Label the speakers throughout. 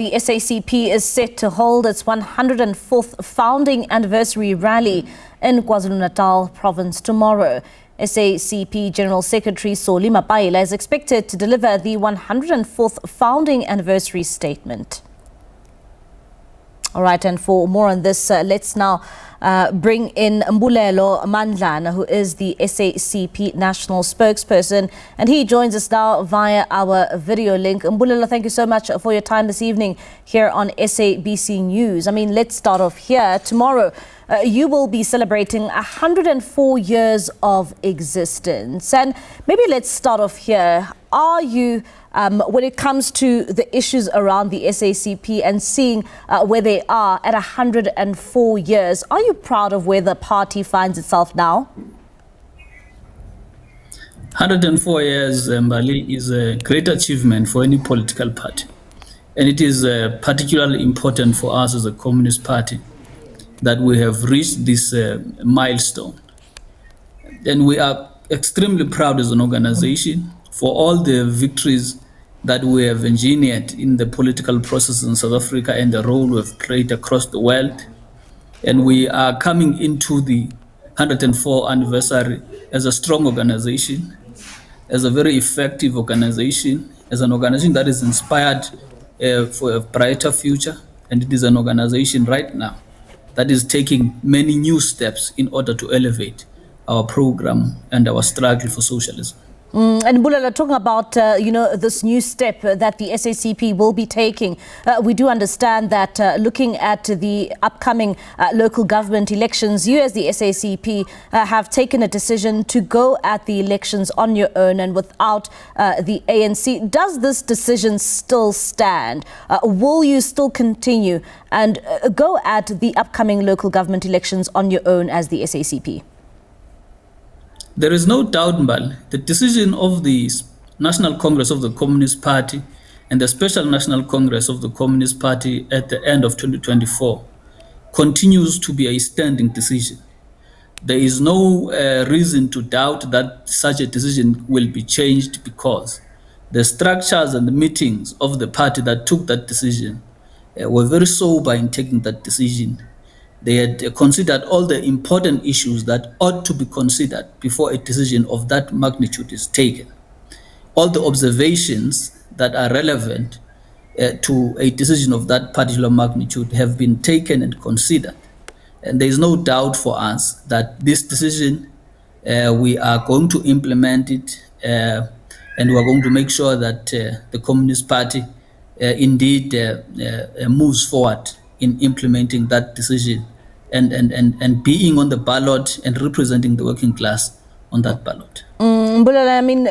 Speaker 1: The SACP is set to hold its 104th founding anniversary rally in KwaZulu-Natal Province tomorrow. SACP General Secretary Mapaila is expected to deliver the 104th founding anniversary statement. All right, and for more on this, let's now bring in Mbulelo Mandlana, who is the SACP national spokesperson, and he joins us now via our video link. Mbulelo, thank you so much for your time this evening here on SABC News. I mean, let's start off here. Tomorrow, you will be celebrating 104 years of existence. And maybe let's start off here. Are you, when it comes to the issues around the SACP and seeing where they are at 104 years, are you proud of where the party finds itself now?
Speaker 2: 104 years, Mbali, is a great achievement for any political party. And it is particularly important for us as a Communist Party that we have reached this milestone. And we are extremely proud as an organization for all the victories that we have engineered in the political process in South Africa and the role we have played across the world. And we are coming into the 104th anniversary as a strong organization, as a very effective organization, as an organization that is inspired for a brighter future. And it is an organization right now that is taking many new steps in order to elevate our program and our struggle for socialism.
Speaker 1: And Mbulelo, talking about, this new step that the SACP will be taking, we do understand that looking at the upcoming local government elections, you as the SACP have taken a decision to go at the elections on your own and without the ANC. Does this decision still stand? Will you still continue and go at the upcoming local government elections on your own as the SACP?
Speaker 2: There is no doubt, Mbali, the decision of the National Congress of the Communist Party and the Special National Congress of the Communist Party at the end of 2024 continues to be a standing decision. There is no reason to doubt that such a decision will be changed because the structures and the meetings of the party that took that decision were very sober in taking that decision. They had considered all the important issues that ought to be considered before a decision of that magnitude is taken. All the observations that are relevant to a decision of that particular magnitude have been taken and considered. And there is no doubt for us that this decision, we are going to implement it and we are going to make sure that the Communist Party indeed moves forward in implementing that decision and being on the ballot and representing the working class on that ballot.
Speaker 1: Mbulelo, I mean,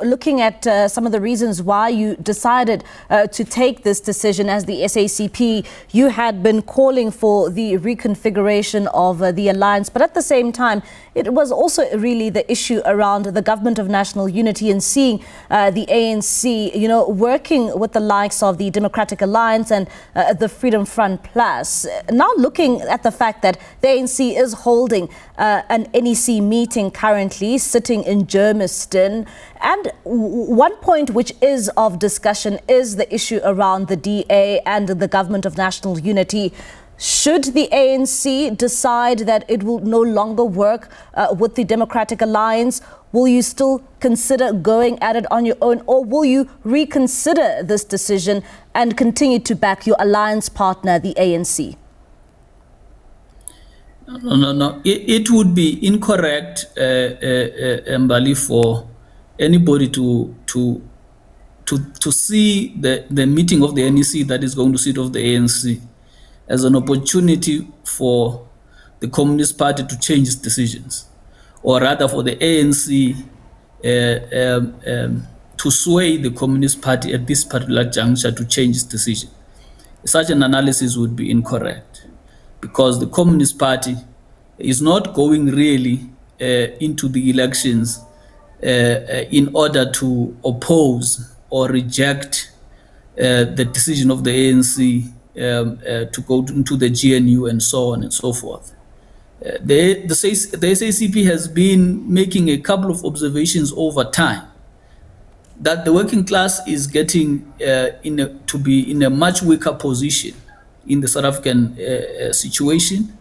Speaker 1: looking at some of the reasons why you decided to take this decision as the SACP, you had been calling for the reconfiguration of the alliance, but at the same time, it was also really the issue around the government of national unity and seeing the ANC, working with the likes of the Democratic Alliance and the Freedom Front Plus. Now looking at the fact that the ANC is holding an NEC meeting currently, sitting in Germiston, and one point which is of discussion is the issue around the DA and the government of national unity. Should the ANC decide that it will no longer work with the Democratic Alliance, will you still consider going at it on your own, or will you reconsider this decision and continue to back your alliance partner, the ANC?
Speaker 2: No. It would be incorrect, Mbali, for anybody to see the meeting of the NEC that is going to sit of the ANC as an opportunity for the Communist Party to change its decisions, or rather for the ANC to sway the Communist Party at this particular juncture to change its decision. Such an analysis would be incorrect, because the Communist Party is not going really into the elections in order to oppose or reject the decision of the ANC to go into the GNU and so on and so forth. The SACP has been making a couple of observations over time that the working class is getting to be in a much weaker position in the South African situation.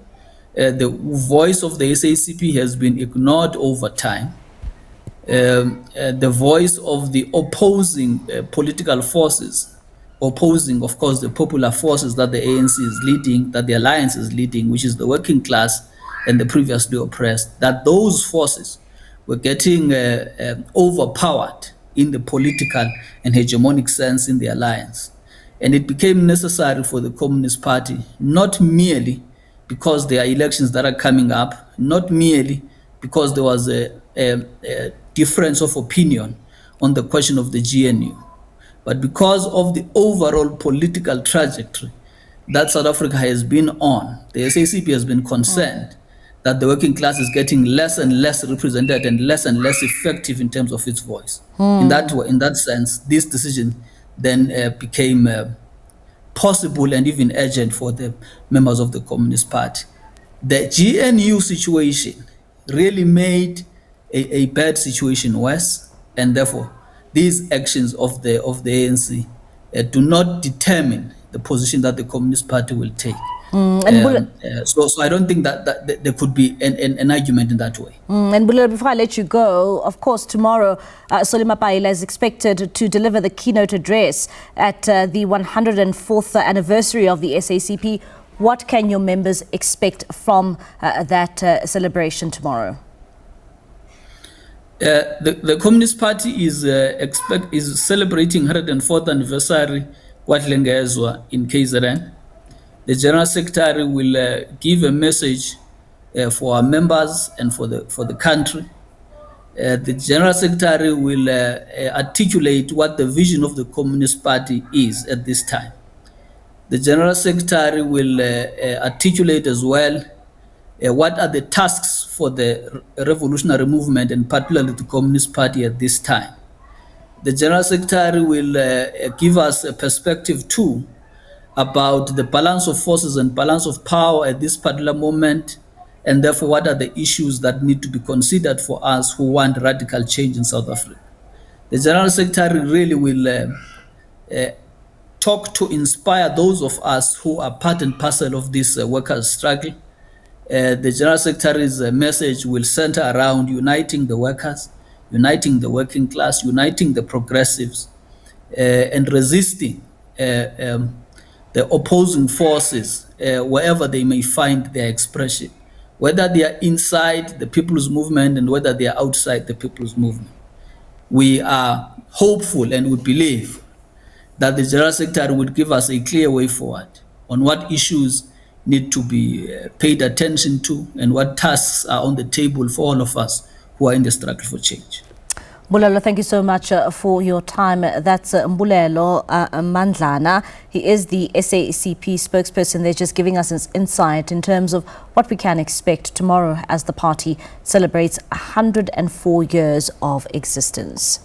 Speaker 2: The voice of the SACP has been ignored over time. The voice of the opposing political forces, opposing, of course, the popular forces that the ANC is leading, that the alliance is leading, which is the working class and the previously oppressed, that those forces were getting overpowered in the political and hegemonic sense in the alliance. And it became necessary for the Communist Party, not merely because there are elections that are coming up, not merely because there was a difference of opinion on the question of the GNU, but because of the overall political trajectory that South Africa has been on. The SACP has been concerned that the working class is getting less and less represented and less effective in terms of its voice. In that sense, this decision then became possible and even urgent for the members of the Communist Party. The GNU situation really made a bad situation worse, and therefore these actions of the ANC do not determine the position that the Communist Party will take. So I don't think that there could be an argument in that way.
Speaker 1: And Mbulelo, before I let you go, of course, tomorrow, Mapaila is expected to deliver the keynote address at the 104th anniversary of the SACP. What can your members expect from that celebration tomorrow?
Speaker 2: The Communist Party is celebrating 104th anniversary in KZN. The General Secretary will give a message for our members and for the country. The General Secretary will articulate what the vision of the Communist Party is at this time. The General Secretary will articulate as well what are the tasks for the revolutionary movement and particularly the Communist Party at this time. The General Secretary will give us a perspective too about the balance of forces and balance of power at this particular moment, and therefore what are the issues that need to be considered for us who want radical change in South Africa. The General Secretary really will talk to inspire those of us who are part and parcel of this workers' struggle. The General Secretary's message will center around uniting the workers, uniting the working class, uniting the progressives, and resisting the opposing forces wherever they may find their expression, whether they are inside the people's movement and whether they are outside the people's movement. We are hopeful and we believe that the General Secretary would give us a clear way forward on what issues need to be paid attention to and what tasks are on the table for all of us who are in the struggle for change.
Speaker 1: Mbulelo, thank you so much for your time. That's Mbulelo Mandlana. He is the SACP spokesperson. They're just giving us his insight in terms of what we can expect tomorrow as the party celebrates 104 years of existence.